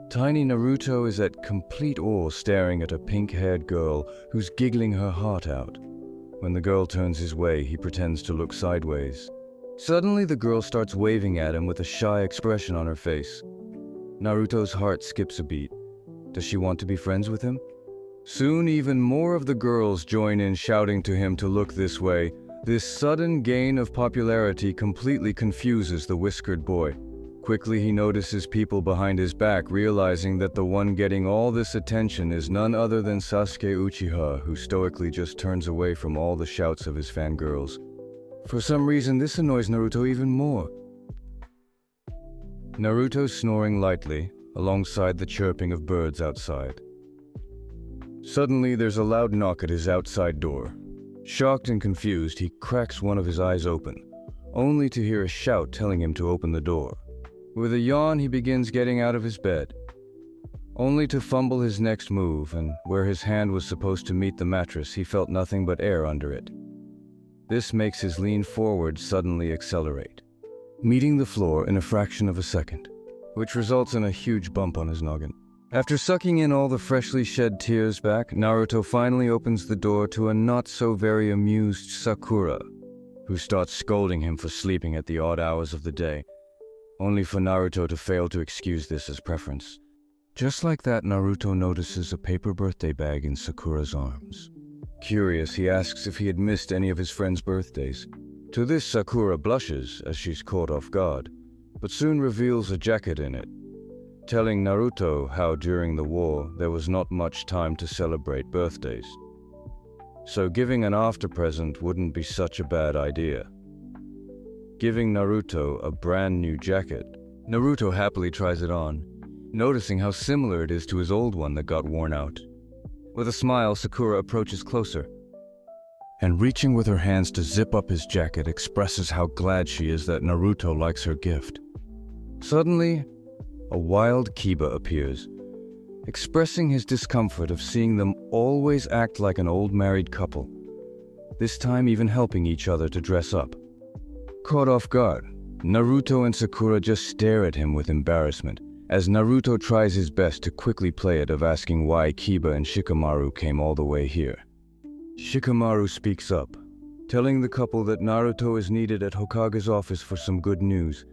Tiny Naruto is at complete awe staring at a pink-haired girl who's giggling her heart out. When the girl turns his way, he pretends to look sideways. Suddenly, the girl starts waving at him with a shy expression on her face. Naruto's heart skips a beat. Does she want to be friends with him? Soon, even more of the girls join in shouting to him to look this way. This sudden gain of popularity completely confuses the whiskered boy. Quickly, he notices people behind his back, realizing that the one getting all this attention is none other than Sasuke Uchiha, who stoically just turns away from all the shouts of his fangirls. For some reason, this annoys Naruto even more. Naruto's snoring lightly, alongside the chirping of birds outside. Suddenly, there's a loud knock at his outside door. Shocked and confused, he cracks one of his eyes open, only to hear a shout telling him to open the door. With a yawn, he begins getting out of his bed, only to fumble his next move, and where his hand was supposed to meet the mattress, he felt nothing but air under it. This makes his lean forward suddenly accelerate, meeting the floor in a fraction of a second, which results in a huge bump on his noggin. After sucking in all the freshly shed tears back, Naruto finally opens the door to a not-so-very amused Sakura, who starts scolding him for sleeping at the odd hours of the day, only for Naruto to fail to excuse this as preference. Just like that, Naruto notices a paper birthday bag in Sakura's arms. Curious, he asks if he had missed any of his friends' birthdays. To this, Sakura blushes as she's caught off guard, but soon reveals a jacket in it, telling Naruto how during the war there was not much time to celebrate birthdays. So giving an after present wouldn't be such a bad idea. Giving Naruto a brand new jacket, Naruto happily tries it on, noticing how similar it is to his old one that got worn out. With a smile, Sakura approaches closer, and reaching with her hands to zip up his jacket, expresses how glad she is that Naruto likes her gift. Suddenly, a wild Kiba appears, expressing his discomfort of seeing them always act like an old married couple, this time even helping each other to dress up. Caught off guard, Naruto and Sakura just stare at him with embarrassment, as Naruto tries his best to quickly play it of asking why Kiba and Shikamaru came all the way here. Shikamaru speaks up, telling the couple that Naruto is needed at Hokage's office for some good news,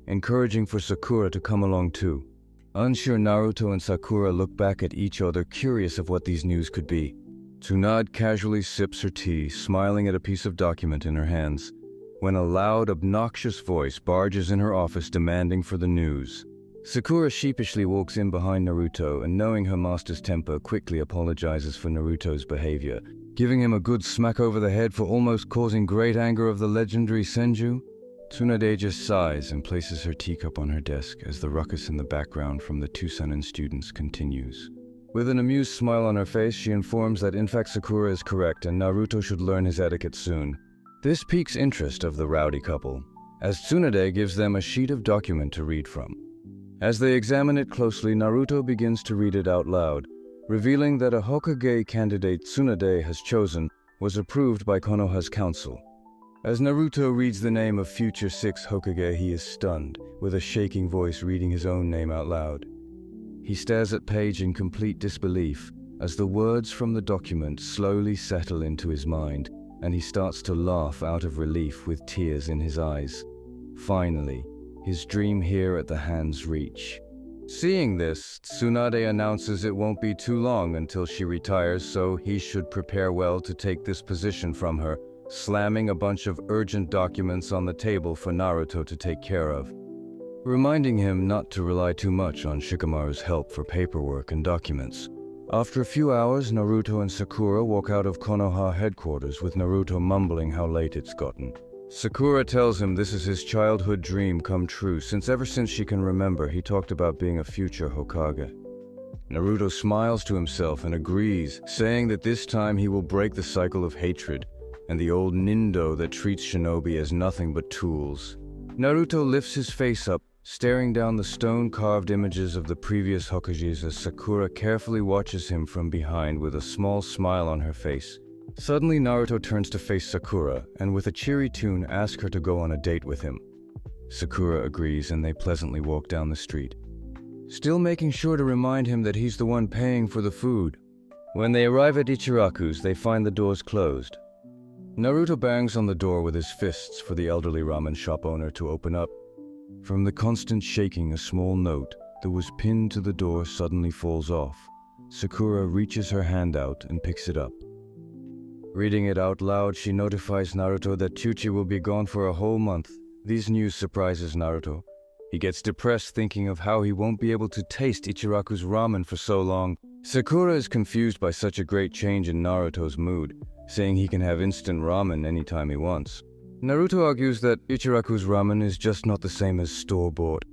encouraging for Sakura to come along too. Unsure, Naruto and Sakura look back at each other, curious of what these news could be. Tsunade casually sips her tea, smiling at a piece of document in her hands, when a loud, obnoxious voice barges in her office demanding for the news. Sakura sheepishly walks in behind Naruto and, knowing her master's temper, quickly apologizes for Naruto's behavior, giving him a good smack over the head for almost causing great anger of the legendary Senju. Tsunade just sighs and places her teacup on her desk as the ruckus in the background from the two Sennin students continues. With an amused smile on her face, she informs that in fact Sakura is correct and Naruto should learn his etiquette soon. This piques interest of the rowdy couple, as Tsunade gives them a sheet of document to read from. As they examine it closely, Naruto begins to read it out loud, revealing that a Hokage candidate Tsunade has chosen was approved by Konoha's council. As Naruto reads the name of future 6th Hokage, he is stunned, with a shaking voice reading his own name out loud. He stares at page in complete disbelief as the words from the document slowly settle into his mind, and he starts to laugh out of relief with tears in his eyes. Finally, his dream here at the hand's reach. Seeing this, Tsunade announces it won't be too long until she retires, so he should prepare well to take this position from her, slamming a bunch of urgent documents on the table for Naruto to take care of, reminding him not to rely too much on Shikamaru's help for paperwork and documents. After a few hours, Naruto and Sakura walk out of Konoha headquarters with Naruto mumbling how late it's gotten. Sakura tells him this is his childhood dream come true, since ever since she can remember he talked about being a future Hokage. Naruto smiles to himself and agrees, saying that this time he will break the cycle of hatred and the old Nindo that treats shinobi as nothing but tools. Naruto lifts his face up, staring down the stone-carved images of the previous Hokages as Sakura carefully watches him from behind with a small smile on her face. Suddenly, Naruto turns to face Sakura and with a cheery tune asks her to go on a date with him. Sakura agrees and they pleasantly walk down the street. still making sure to remind him that he's the one paying for the food. When they arrive at Ichiraku's, they find the doors closed. Naruto bangs on the door with his fists for the elderly ramen shop owner to open up. From the constant shaking, a small note that was pinned to the door suddenly falls off. Sakura reaches her hand out and picks it up. Reading it out loud, she notifies Naruto that Chuchi will be gone for a whole month. This news surprises Naruto. He gets depressed thinking of how he won't be able to taste Ichiraku's ramen for so long. Sakura is confused by such a great change in Naruto's mood, saying he can have instant ramen anytime he wants. Naruto argues that Ichiraku's ramen is just not the same as store-bought,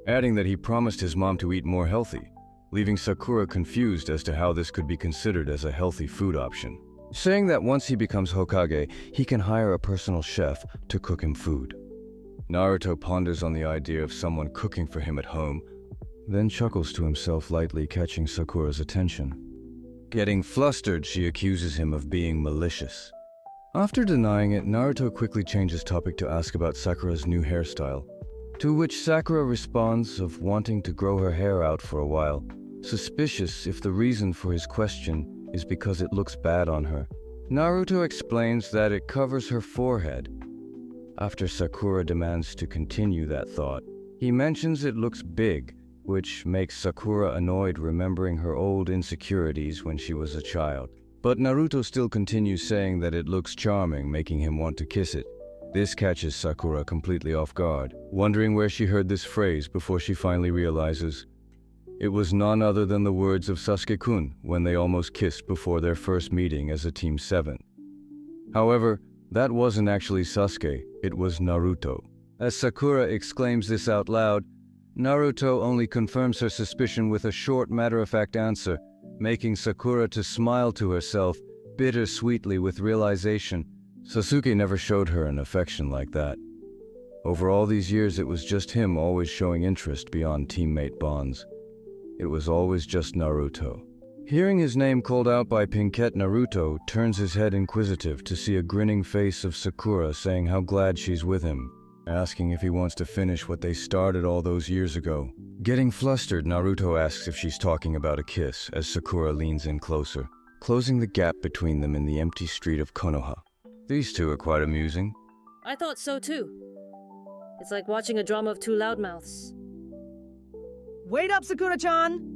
adding that he promised his mom to eat more healthy, leaving Sakura confused as to how this could be considered as a healthy food option. Saying that once he becomes Hokage, he can hire a personal chef to cook him food. Naruto ponders on the idea of someone cooking for him at home, then chuckles to himself lightly, catching Sakura's attention. Getting flustered, she accuses him of being malicious. After denying it, Naruto quickly changes topic to ask about Sakura's new hairstyle, to which Sakura responds of wanting to grow her hair out for a while, suspicious if the reason for his question is because it looks bad on her. Naruto explains that it covers her forehead. After Sakura demands to continue that thought, he mentions it looks big, which makes Sakura annoyed, remembering her old insecurities when she was a child. But Naruto still continues saying that it looks charming, making him want to kiss it. This catches Sakura completely off guard, wondering where she heard this phrase before she finally realizes it was none other than the words of Sasuke-kun when they almost kissed before their first meeting as a Team 7. However, that wasn't actually Sasuke, it was Naruto. As Sakura exclaims this out loud, Naruto only confirms her suspicion with a short, matter-of-fact answer, making Sakura to smile to herself, bittersweetly with realization Sasuke never showed her an affection like that. Over all these years, it was just him always showing interest beyond teammate bonds. It was always just Naruto. Hearing his name called out by Pinkette, Naruto turns his head inquisitive to see a grinning face of Sakura saying how glad she's with him, asking if he wants to finish what they started all those years ago. Getting flustered, Naruto asks if she's talking about a kiss as Sakura leans in closer, closing the gap between them in the empty street of Konoha. These two are quite amusing. I thought so too. It's like watching a drama of two loudmouths. Wait up, Sakura-chan!